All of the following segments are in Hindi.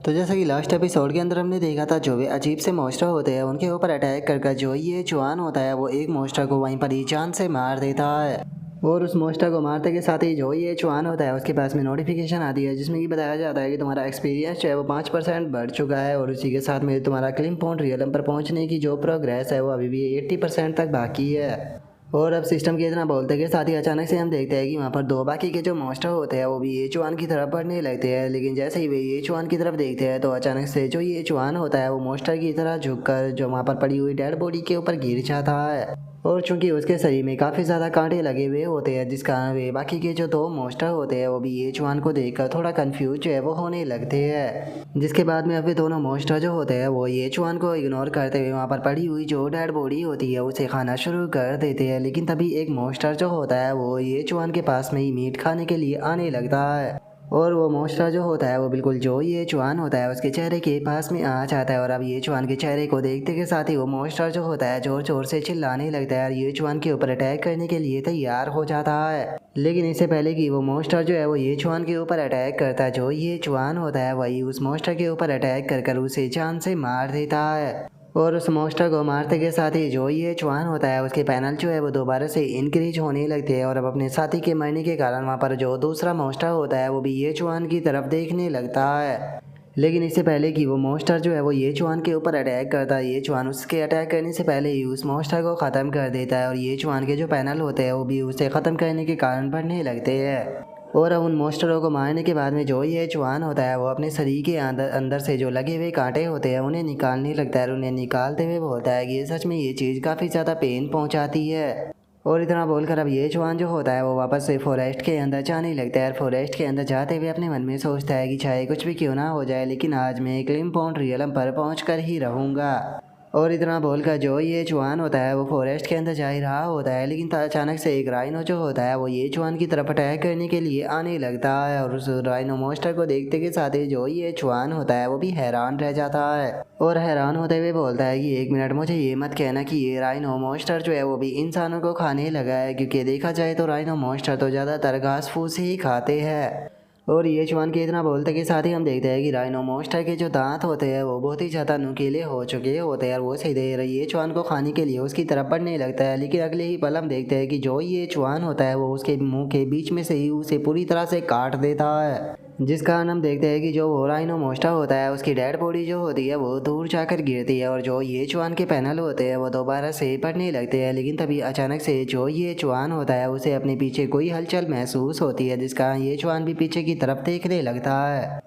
तो जैसा कि लास्ट एपिसोड के अंदर हमने देखा था, जो भी अजीब से मॉन्स्टर होते हैं उनके ऊपर अटैक कर जो ये चुआन होता है वो एक मॉन्स्टर को वहीं पर ही जान से मार देता है। और उस मॉन्स्टर को मारने के साथ ही जो ये चुआन होता है उसके पास में नोटिफिकेशन आती है जिसमें कि बताया जाता है कि तुम्हारा एक्सपीरियंस जो है वो 5% बढ़ चुका है और उसी के साथ में तुम्हारा क्लिम पॉइंट रियलम पर पहुंचने की जो प्रोग्रेस है वो अभी भी 80% तक बाकी है। और अब सिस्टम के इतना बोलते के साथ ही अचानक से हम देखते हैं कि वहाँ पर दो बाकी के जो मॉन्स्टर होते हैं वो भी ये चुआन की तरफ बढ़ने लगते हैं। लेकिन जैसे ही वे ये चुआन की तरफ देखते हैं तो अचानक से जो ये चुआन होता है वो मॉन्स्टर की तरह झुककर जो वहाँ पर पड़ी हुई डेड बॉडी के ऊपर गिर जाता है। और चूंकि उसके शरीर में काफ़ी ज़्यादा कांटे लगे हुए होते हैं जिस कारण वे बाकी के जो दो मॉन्स्टर होते हैं वो भी ये चुआन को देखकर थोड़ा कंफ्यूज जो है वो होने लगते हैं। जिसके बाद में अब वे दोनों मॉन्स्टर जो होते हैं वो ये चुआन को इग्नोर करते हुए वहाँ पर पड़ी हुई जो डेड बॉडी होती है उसे खाना शुरू कर देते हैं। लेकिन तभी एक मॉन्स्टर जो होता है वो ये चुआन के पास में ही मीट खाने के लिए आने लगता है। और वो मॉन्स्टर जो होता है वो बिल्कुल जो ये चुआन होता है उसके चेहरे के पास में आ जाता है। और अब ये चुआन के चेहरे को देखते के साथ ही वो मॉन्स्टर जो होता है जोर जोर से चिल्लाने लगता है और ये चुआन के ऊपर अटैक करने के लिए तैयार हो जाता है। लेकिन इससे पहले कि वो मॉन्स्टर जो है वो ये चुआन के ऊपर अटैक करता है, जो ये चुआन होता है वही उस मॉन्स्टर के ऊपर अटैक कर उसे जान से मार देता है। और उस मॉन्स्टर को मारते के साथ ही जो ये चुआन होता है उसके पैनल जो है वो दोबारा से इंक्रीज होने लगते हैं। और अब अपने साथी के मरने के कारण वहाँ पर जो दूसरा मॉन्स्टर होता है वो भी ये चुआन की तरफ देखने लगता है। लेकिन इससे पहले कि वो मॉन्स्टर जो है वो ये चुआन के ऊपर अटैक करता है, ये चुआन उसके अटैक करने से पहले ही उस मॉन्स्टर को ख़त्म कर देता है। और ये चुआन के जो पैनल होते हैं वो भी उसे ख़त्म करने के कारण बढ़ने लगते हैं। और अब उन मॉन्स्टरों को मारने के बाद में जो ये चुआन होता है वो अपने शरीर के अंदर से जो लगे हुए कांटे होते हैं उन्हें निकालने लगता है। और उन्हें निकालते हुए बोलता है कि सच में ये चीज़ काफ़ी ज़्यादा पेन पहुंचाती है। और इतना बोलकर अब ये चुआन जो होता है वो वापस से फॉरेस्ट के अंदर जाने लगता है। फॉरेस्ट के अंदर जाते हुए अपने मन में सोचता है कि चाहे कुछ भी क्यों ना हो जाए लेकिन आज मैं क्लिम पॉइंट रियलम पर पहुँच कर ही रहूँगा। और इतना बोलकर जो ये चुआन होता है वो फॉरेस्ट के अंदर जा ही रहा होता है। लेकिन अचानक से एक राइनो जो होता है वो ये चुआन की तरफ अटैक करने के लिए आने लगता है। और उस राइनो मॉन्स्टर को देखते के साथ ही जो ये चुआन होता है वो भी हैरान रह जाता है। और हैरान होते हुए बोलता है कि एक मिनट, मुझे ये मत कहना कि ये राइनो मॉन्स्टर जो है वो भी इंसानों को खाने लगा है, क्योंकि देखा जाए तो राइनो मॉन्स्टर तो ज़्यादातर घास फूस ही खाते हैं। और ये चुआन के इतना बोलते के साथ ही हम देखते हैं कि राइनो मॉन्स्टर के जो दांत होते हैं वो बहुत ही ज़्यादा नुकीले हो चुके होते हैं और वो सीधे ये चुआन को खाने के लिए उसकी तरफ बढ़ने लगता है। लेकिन अगले ही पल हम देखते हैं कि जो ये चुआन होता है वो उसके मुंह के बीच में से ही उसे पूरी तरह से काट देता है। जिस कारण हम देखते हैं कि जो वो राइनो मॉन्स्टर होता है उसकी डेड बॉडी जो होती है वो दूर जाकर गिरती है। और जो ये चुआन के पैनल होते हैं वो दोबारा से बढ़ने लगते हैं। लेकिन तभी अचानक से जो ये चुआन होता है उसे अपने पीछे कोई हलचल महसूस होती है, जिस कारण ये चुआन भी पीछे की तरफ देखने लगता है।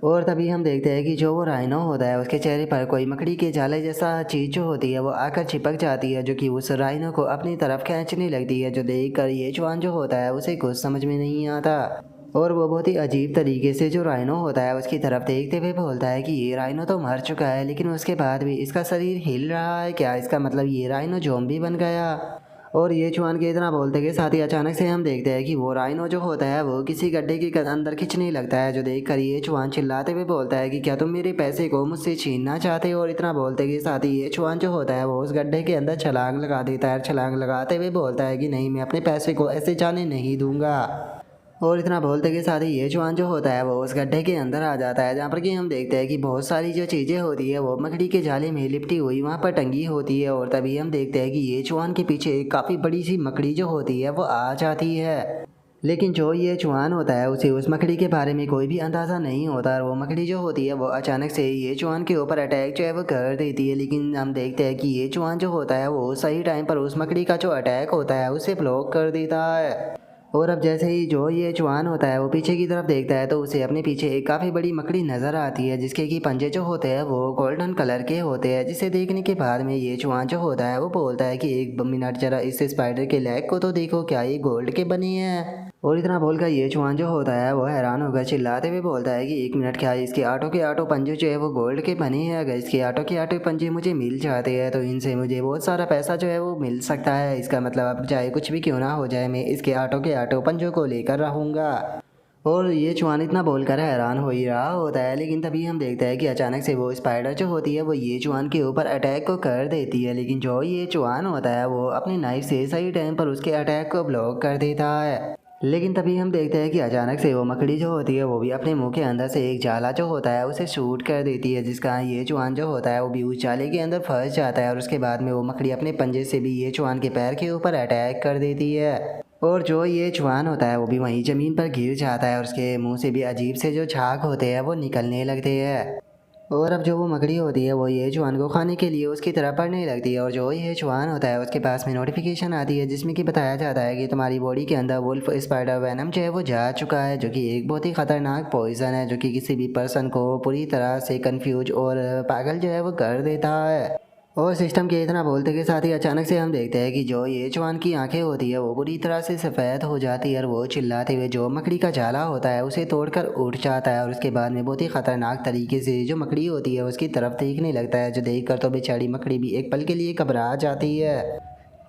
और तभी हम देखते हैं कि जो वो राइनो होता है उसके चेहरे पर कोई मकड़ी के जाले जैसा चीज़ जो होती है वो आकर चिपक जाती है, जो कि उस राइनो को अपनी तरफ खींचने लगती है। जो देखकर ये चुआन जो होता है उसे कुछ समझ में नहीं आता और वो बहुत ही अजीब तरीके से जो राइनो होता है उसकी तरफ देखते हुए बोलता है कि ये राइनो तो मर चुका है लेकिन उसके बाद भी इसका शरीर हिल रहा है, क्या इसका मतलब ये राइनो ज़ॉम्बी बन गया। और ये चुआन के इतना बोलते के साथ ही अचानक से हम देखते हैं कि वो राइनो जो होता है वो किसी गड्ढे के अंदर खिंचने लगता है। जो देखकर ये चुआन चिल्लाते हुए बोलता है कि क्या तुम मेरे पैसे को मुझसे छीनना चाहते हो। और इतना बोलते के साथ ही ये चुआन जो होता है वो उस गड्ढे के अंदर छलांग लगा देता है। छलांग लगाते हुए बोलता है कि नहीं, मैं अपने पैसे को ऐसे जाने नहीं दूंगा। और इतना बोलते के साथ ही ये चुआन जो होता है वो उस गड्ढे के अंदर आ जाता है, जहाँ पर कि हम देखते हैं कि बहुत सारी जो चीज़ें होती है वो मकड़ी के जाले में लिपटी हुई वहाँ पर टंगी होती है। और तभी हम देखते हैं कि ये चुआन के पीछे एक काफ़ी बड़ी सी मकड़ी जो होती है वो आ जाती है। लेकिन जो ये चुआन होता है उसे उस मकड़ी के बारे में कोई भी अंदाज़ा नहीं होता और वो मकड़ी जो होती है वो अचानक से ये चुआन के ऊपर अटैक जो है वो कर देती है। लेकिन हम देखते हैं कि ये चुआन जो होता है वो सही टाइम पर उस मकड़ी का जो अटैक होता है उसे ब्लॉक कर देता है। और अब जैसे ही जो ये चुआन होता है वो पीछे की तरफ देखता है तो उसे अपने पीछे एक काफ़ी बड़ी मकड़ी नज़र आती है, जिसके कि पंजे जो होते हैं वो गोल्डन कलर के होते हैं। जिसे देखने के बाद में ये चुआन जो होता है वो बोलता है कि एक मिनट जरा इस स्पाइडर के लेग को तो देखो, क्या ये गोल्ड के बने हैं। और इतना बोलकर ये चुआन जो होता है वो हैरान होकर चिल्लाते हुए बोलता है कि एक मिनट, क्या इसके आटो के आटो पंजे जो है वो गोल्ड के बने हैं। अगर इसके आटो के आटो पंजे मुझे मिल जाते हैं तो इनसे मुझे बहुत सारा पैसा जो है वो मिल सकता है। इसका मतलब अब चाहे कुछ भी क्यों ना हो जाए मैं इसके आटो के आटो पंजों को लेकर रहूँगा। और ये चुआन इतना बोलकर हैरान हो ही रहा होता है। लेकिन तभी हम देखते हैं कि अचानक से वो स्पाइडर जो होती है वो ये चुआन के ऊपर अटैक को कर देती है। लेकिन जो ये चुआन होता है वो अपनी नाइफ से सही टाइम पर उसके अटैक को ब्लॉक कर देता है। लेकिन तभी हम देखते हैं कि अचानक से वो मकड़ी जो होती है वो भी अपने मुंह के अंदर से एक जाला जो होता है उसे शूट कर देती है, जिसका ये चुआन जो होता है वो भी उस जाले के अंदर फंस जाता है और उसके बाद में वो मकड़ी अपने पंजे से भी ये चुआन के पैर के ऊपर अटैक कर देती है। और जो ये चुआन होता है वो भी वहीं ज़मीन पर गिर जाता है और उसके मुंह से भी अजीब से जो झाग होते हैं वो निकलने लगते हैं। और अब जो वो मकड़ी होती है वो ये चुआन को खाने के लिए उसकी तरफ बढ़ने लगती है और जो ये चुआन होता है उसके पास में नोटिफिकेशन आती है जिसमें कि बताया जाता है कि तुम्हारी बॉडी के अंदर वुल्फ स्पाइडर वेनम जो है वो जा चुका है, जो कि एक बहुत ही खतरनाक पॉइजन है जो कि किसी भी पर्सन को पूरी तरह से कंफ्यूज और पागल जो है वो कर देता है। और सिस्टम के इतना बोलते के साथ ही अचानक से हम देखते हैं कि जो ये चुआन की आंखें होती है वो पूरी तरह से सफ़ेद हो जाती है और वो चिल्लाते हुए जो मकड़ी का जाला होता है उसे तोड़कर उठ जाता है और उसके बाद में बहुत ही खतरनाक तरीके से जो मकड़ी होती है उसकी तरफ देखने लगता है, जो देखकर तो बेचारी मकड़ी भी एक पल के लिए घबरा जाती है।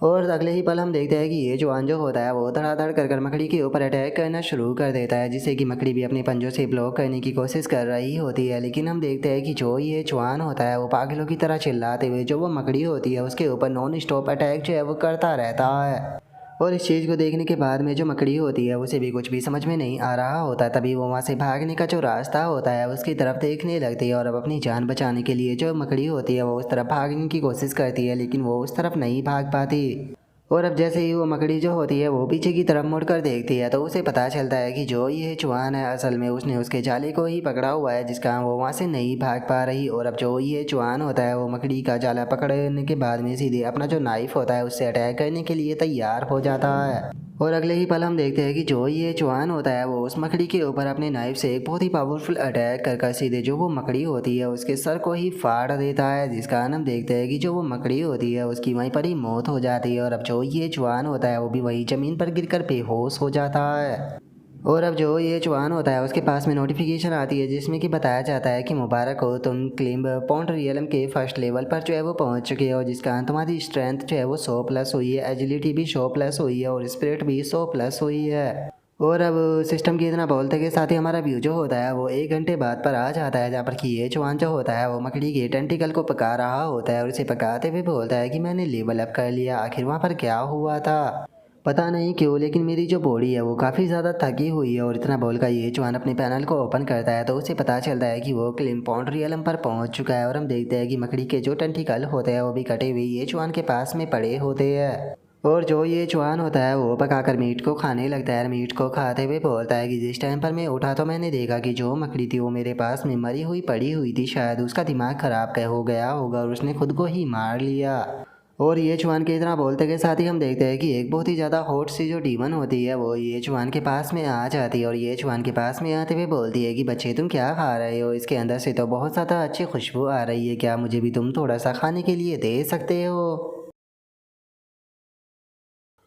और अगले ही पल हम देखते हैं कि ये चुआन जो होता है वो धड़ाधड़ कर मकड़ी के ऊपर अटैक करना शुरू कर देता है, जिससे कि मकड़ी भी अपने पंजों से ब्लॉक करने की कोशिश कर रही होती है। लेकिन हम देखते हैं कि जो ये चुआन होता है वो पागलों की तरह चिल्लाते हुए जो वो मकड़ी होती है उसके ऊपर नॉन स्टॉप अटैक जो है वो करता रहता है। और इस चीज़ को देखने के बाद में जो मकड़ी होती है उसे भी कुछ भी समझ में नहीं आ रहा होता, तभी वो वहाँ से भागने का जो रास्ता होता है उसकी तरफ देखने लगती है और अब अपनी जान बचाने के लिए जो मकड़ी होती है वो उस तरफ भागने की कोशिश करती है, लेकिन वो उस तरफ नहीं भाग पाती। और अब जैसे ही वो मकड़ी जो होती है वो पीछे की तरफ मुड़कर देखती है तो उसे पता चलता है कि जो ये चुआन है असल में उसने उसके जाले को ही पकड़ा हुआ है, जिसका वो वहाँ से नहीं भाग पा रही। और अब जो ये चुआन होता है वो मकड़ी का जाला पकड़ने के बाद में सीधे अपना जो नाइफ होता है उससे अटैक करने के लिए तैयार हो जाता है। और अगले ही पल हम देखते हैं कि जो ये चुआन होता है वो उस मकड़ी के ऊपर अपने नाइफ से एक बहुत ही पावरफुल अटैक कर सीधे जो वो मकड़ी होती है उसके सर को ही फाड़ देता है, जिसका हम देखते हैं कि जो वो मकड़ी होती है उसकी वहीं पर ही मौत हो जाती है। और अब जो ये चुआन होता है वो भी वही ज़मीन पर गिरकर बेहोश हो जाता है। और अब जो ये चुआन होता है उसके पास में नोटिफिकेशन आती है जिसमें कि बताया जाता है कि मुबारक हो, तुम क्लिम्ब पॉन्ड रियलम के फर्स्ट लेवल पर जो है वो पहुंच चुके हो, जिसका तुम्हारी स्ट्रेंथ जो है वो 100+ हुई है, एजिलिटी भी 100+ हुई है और स्पिरिट भी 100+ हुई है। और अब सिस्टम की इतना बोलते के साथ ही हमारा व्यू जो होता है वो 1 घंटे बाद पर आ जाता है, जहाँ पर कि ये चुआन जो होता है वो मकड़ी के टेंटिकल को पका रहा होता है और उसे पकाते हुए बोलता है कि मैंने लेवल अप कर लिया। आखिर वहाँ पर क्या हुआ था पता नहीं क्यों, लेकिन मेरी जो बॉडी है वो काफ़ी ज़्यादा थकी हुई है। और इतना बोलकर ये चुआन अपने पैनल को ओपन करता है तो उसे पता चलता है कि वो क्लिम्पॉन्ड रियलम पर पहुंच चुका है। और हम देखते हैं कि मकड़ी के जो टेंटिकल होते हैं वो भी कटे हुए ये चुआन के पास में पड़े होते हैं। और जो ये चुआन होता है वो पकाकर मीट को खाने लगता है। मीट को खाते हुए बोलता है कि जिस टाइम पर मैं उठा तो मैंने देखा कि जो मकड़ी थी वो मेरे पास में मरी हुई पड़ी हुई थी, शायद उसका दिमाग ख़राब हो गया होगा और उसने खुद को ही मार लिया। और ये चुआन के इतना बोलते के साथ ही हम देखते हैं कि एक बहुत ही ज़्यादा हॉट सी जो डीमन होती है वो ये चुआन के पास में आ जाती है और ये चुआन के पास में आते हुए बोलती है कि बच्चे तुम क्या खा रहे हो, इसके अंदर से तो बहुत ज़्यादा अच्छी खुशबू आ रही है, क्या मुझे भी तुम थोड़ा सा खाने के लिए दे सकते हो।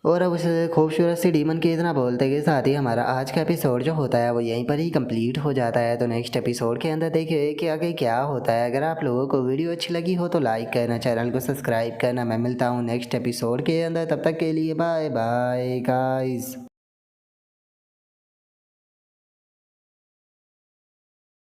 और अब उस खूबसूरत सी डीमन के इतना बोलते के साथ ही हमारा आज का एपिसोड जो होता है वो यहीं पर ही कंप्लीट हो जाता है। तो नेक्स्ट एपिसोड के अंदर देखिए कि आगे क्या होता है। अगर आप लोगों को वीडियो अच्छी लगी हो तो लाइक करना, चैनल को सब्सक्राइब करना। मैं मिलता हूँ नेक्स्ट एपिसोड के अंदर, तब तक के लिए बाय बाय गाइस।